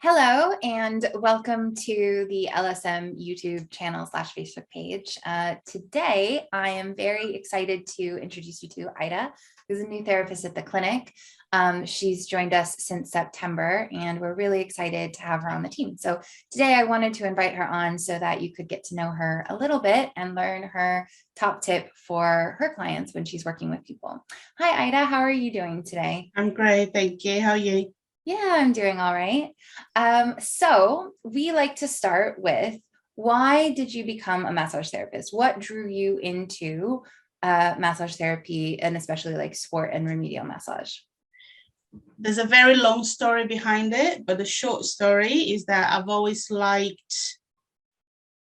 Hello and welcome to the LSM YouTube channel / Facebook page. Today, I am very excited to introduce you to Aida, who's a new therapist at the clinic. She's joined us since September, and we're really excited to have her on the team. So today I wanted to invite her on so that you could get to know her a little bit and learn her top tip for her clients when she's working with people. Hi, Aida. How are you doing today? I'm great, thank you. How are you? Yeah, I'm doing all right. So we like to start with, why did you become a massage therapist? What drew you into massage therapy, and especially like sport and remedial massage? There's a very long story behind it, but the short story is that I've always liked,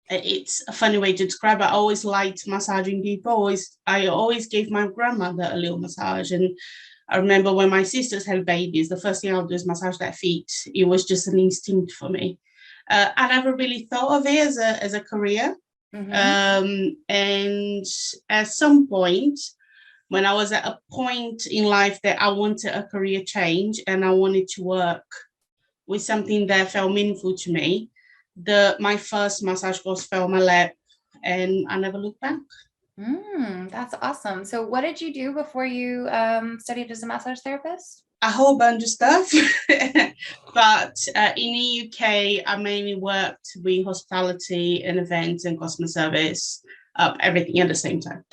it's a funny way to describe it, I always liked massaging people. I always gave my grandmother a little massage. And I remember when my sisters had babies, the first thing I would do is massage their feet. It was just an instinct for me. I never really thought of it as a career. And at some point, when I was at a point in life that I wanted a career change and I wanted to work with something that felt meaningful to me, my first massage course fell on my lap and I never looked back. That's awesome. So what did you do before you studied as a massage therapist? A whole bunch of stuff. But in the UK, I mainly worked with hospitality and events and customer service, everything at the same time.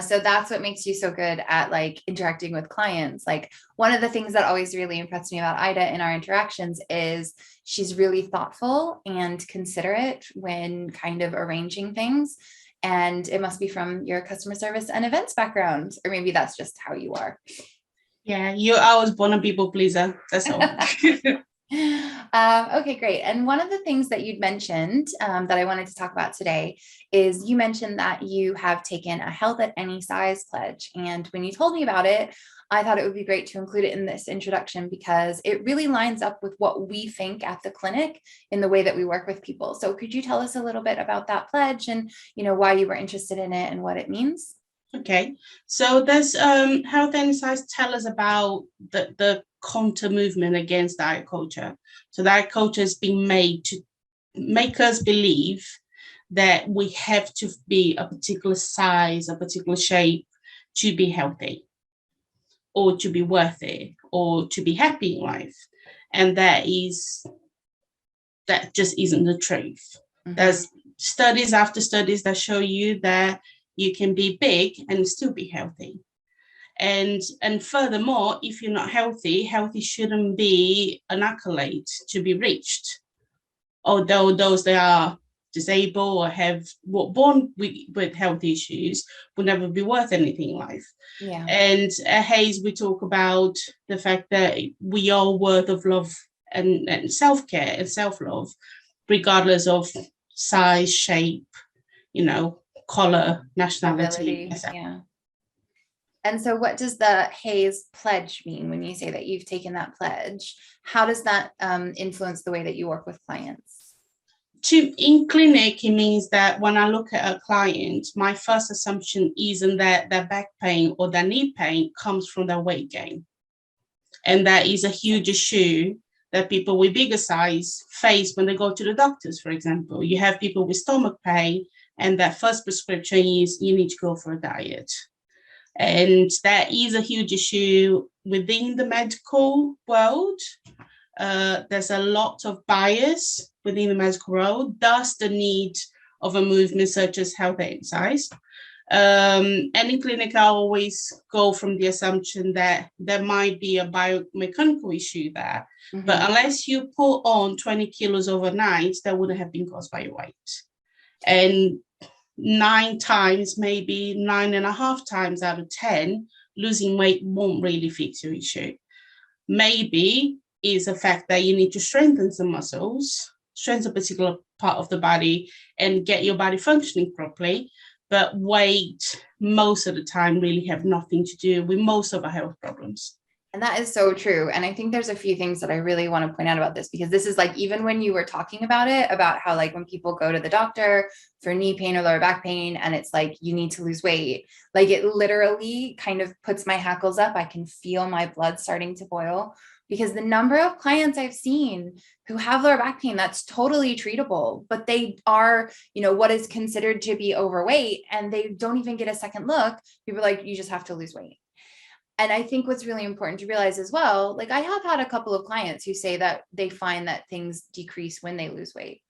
So that's what makes you so good at like interacting with clients. Like, one of the things that always really impressed me about Aida in our interactions is she's really thoughtful and considerate when kind of arranging things. And it must be from your customer service and events background, or maybe that's just how you are. Yeah, I was born a people pleaser. That's all. Okay, great. And one of the things that you'd mentioned that I wanted to talk about today is, you mentioned that you have taken a health at any size pledge. And when you told me about it, I thought it would be great to include it in this introduction because it really lines up with what we think at the clinic in the way that we work with people. So could you tell us a little bit about that pledge and, why you were interested in it and what it means? Okay, so there's health and size tell us about the counter movement against diet culture. So diet culture has been made to make us believe that we have to be a particular size, a particular shape to be healthy or to be worthy or to be happy in life. And that just isn't the truth. There's studies after studies that show you that you can be big and still be healthy. And furthermore, if you're not healthy shouldn't be an accolade to be reached. Although those that are disabled or were born with health issues will never be worth anything in life. Yeah. And at Hayes, we talk about the fact that we are worth of love and self-care and self-love, regardless of size, shape, color, nationality. Yeah. And so what does the Hayes pledge mean when you say that you've taken that pledge? How does that influence the way that you work with clients? In clinic, it means that when I look at a client, my first assumption isn't that their back pain or their knee pain comes from their weight gain. And that is a huge issue that people with bigger size face when they go to the doctors, for example. You have people with stomach pain, and that first prescription is you need to go for a diet. And that is a huge issue within the medical world. There's a lot of bias within the medical world, thus the need of a movement such as health and exercise. And in clinic, I always go from the assumption that there might be a biomechanical issue there. But unless you put on 20 kilos overnight, that wouldn't have been caused by your weight. And 9 times, maybe 9.5 times out of 10, losing weight won't really fix your issue. Maybe is the fact that you need to strengthen some muscles, strengthen a particular part of the body, and get your body functioning properly. But weight, most of the time, really have nothing to do with most of our health problems. And that is so true. And I think there's a few things that I really want to point out about this, because this is like, even when you were talking about it, about how like when people go to the doctor for knee pain or lower back pain, and it's like, you need to lose weight, like it literally kind of puts my hackles up. I can feel my blood starting to boil because the number of clients I've seen who have lower back pain that's totally treatable, but they are, what is considered to be overweight, and they don't even get a second look. People are like, you just have to lose weight. And I think what's really important to realize as well, like I have had a couple of clients who say that they find that things decrease when they lose weight.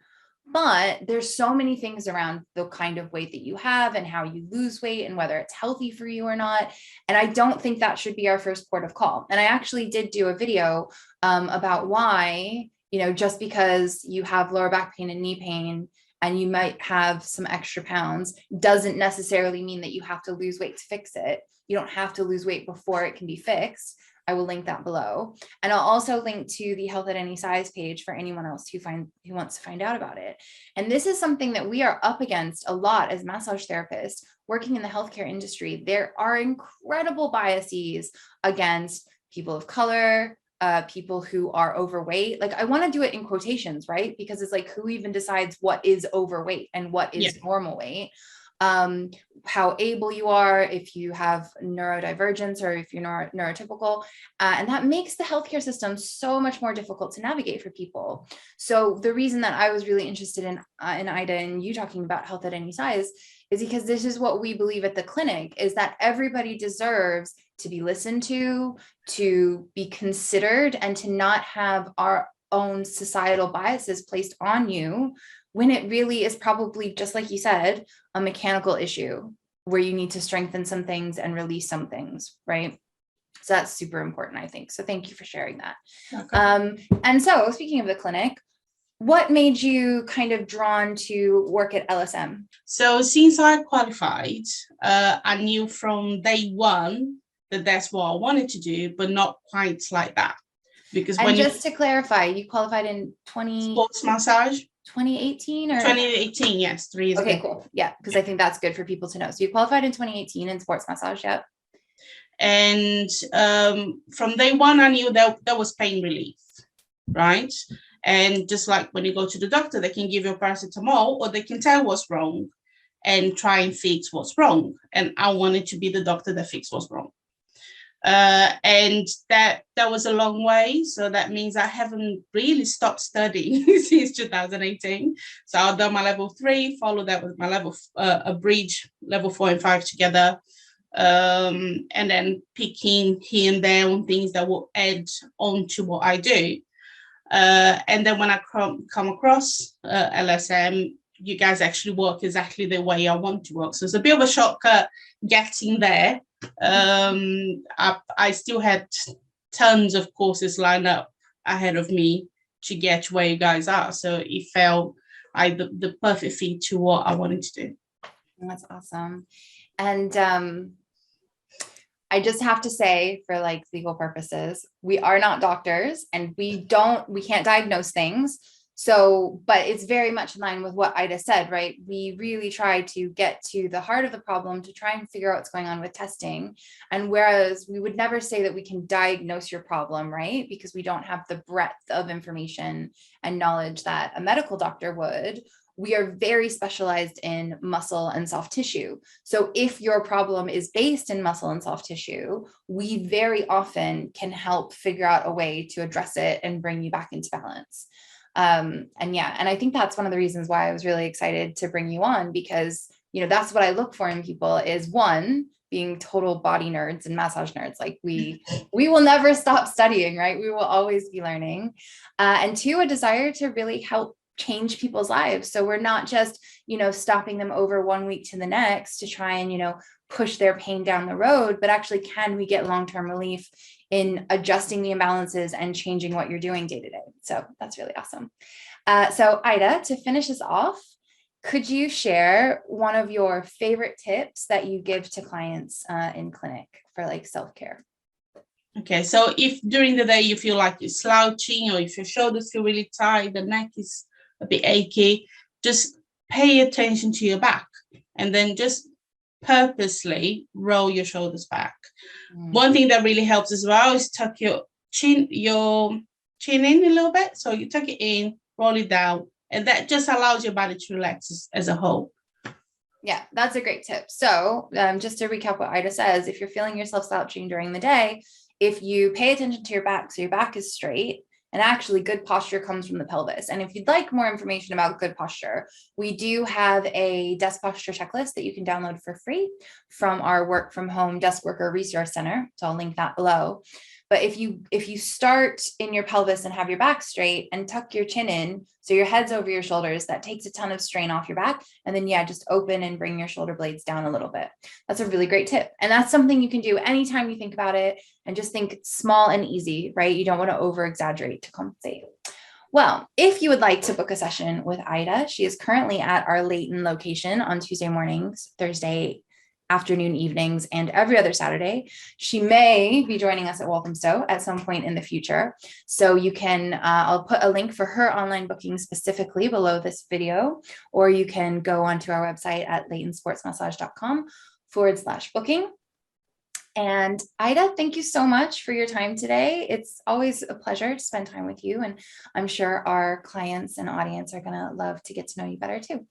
But there's so many things around the kind of weight that you have and how you lose weight and whether it's healthy for you or not. And I don't think that should be our first port of call. And I actually did do a video about why, just because you have lower back pain and knee pain and you might have some extra pounds doesn't necessarily mean that you have to lose weight to fix it. You don't have to lose weight before it can be fixed. I will link that below. And I'll also link to the Health at Any Size page for anyone else who wants to find out about it. And this is something that we are up against a lot as massage therapists working in the healthcare industry. There are incredible biases against people of color, people who are overweight. Like I want to do it in quotations, right? Because it's like, who even decides what is overweight and what is normal weight? How able you are, if you have neurodivergence or if you're neurotypical, and that makes the healthcare system so much more difficult to navigate for people. So the reason that I was really interested in Ida and you talking about health at any size is because this is what we believe at the clinic, is that everybody deserves to be listened to be considered, and to not have our own societal biases placed on you, when it really is probably, just like you said, a mechanical issue where you need to strengthen some things and release some things, right? So that's super important, I think. So thank you for sharing that. Okay. And so speaking of the clinic, what made you kind of drawn to work at LSM? So since I qualified, I knew from day one that that's what I wanted to do, but not quite like that. Because to clarify, you qualified in sports massage. 2018 or 2018, yes, 3 years ago. Okay, cool. Yeah, because I think that's good for people to know. So you qualified in 2018 in sports massage, yeah. And from day one, I knew that was pain relief, right? And just like when you go to the doctor, they can give you a paracetamol, or they can tell what's wrong and try and fix what's wrong. And I wanted to be the doctor that fixed what's wrong. And that was a long way. So that means I haven't really stopped studying since 2018. So I've done my level 3, followed that with my a bridge, level 4 and 5 together. And then picking here and there on things that will add on to what I do. And then when I come across LSM, you guys actually work exactly the way I want to work. So it's a bit of a shortcut getting there. I still had tons of courses lined up ahead of me to get to where you guys are. So it felt the perfect fit to what I wanted to do. That's awesome. And I just have to say, for like legal purposes, we are not doctors and we can't diagnose things. So, but it's very much in line with what Ida said, right? We really try to get to the heart of the problem to try and figure out what's going on with testing. And whereas we would never say that we can diagnose your problem, right? Because we don't have the breadth of information and knowledge that a medical doctor would. We are very specialized in muscle and soft tissue. So if your problem is based in muscle and soft tissue, we very often can help figure out a way to address it and bring you back into balance. And I think that's one of the reasons why I was really excited to bring you on, because, that's what I look for in people is, one, being total body nerds and massage nerds. Like we will never stop studying, right? We will always be learning. And two, a desire to really help change people's lives. So we're not just, stopping them over 1 week to the next to try and, push their pain down the road, but actually, can we get long-term relief in adjusting the imbalances and changing what you're doing day to day? So that's really awesome. So Ida, to finish us off, could you share one of your favorite tips that you give to clients in clinic for like self-care? Okay, so if during the day you feel like you're slouching, or if your shoulders feel really tight, the neck is a bit achy, just pay attention to your back and then just purposely roll your shoulders back. One thing that really helps as well is tuck your chin in a little bit. So you tuck it in, roll it down, and that just allows your body to relax as a whole. Yeah, that's a great tip. So just to recap what Ida says, if you're feeling yourself slouching during the day, if you pay attention to your back, so your back is straight, and actually good posture comes from the pelvis. And if you'd like more information about good posture, we do have a desk posture checklist that you can download for free from our work from home desk worker resource center. So I'll link that below. But if you start in your pelvis and have your back straight and tuck your chin in, so your head's over your shoulders, that takes a ton of strain off your back. And then, yeah, just open and bring your shoulder blades down a little bit. That's a really great tip. And that's something you can do anytime you think about it, and just think small and easy, right? You don't want to over exaggerate to compensate. Well, if you would like to book a session with Aida, she is currently at our Layton location on Tuesday mornings, Thursday afternoon, evenings, and every other Saturday. She may be joining us at Walthamstow at some point in the future. So you can, I'll put a link for her online booking specifically below this video, or you can go onto our website at laytonsportsmassage.com/booking. And Aida, thank you so much for your time today. It's always a pleasure to spend time with you. And I'm sure our clients and audience are going to love to get to know you better too.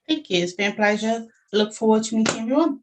Thank you. It's been a pleasure. Look forward to meeting everyone.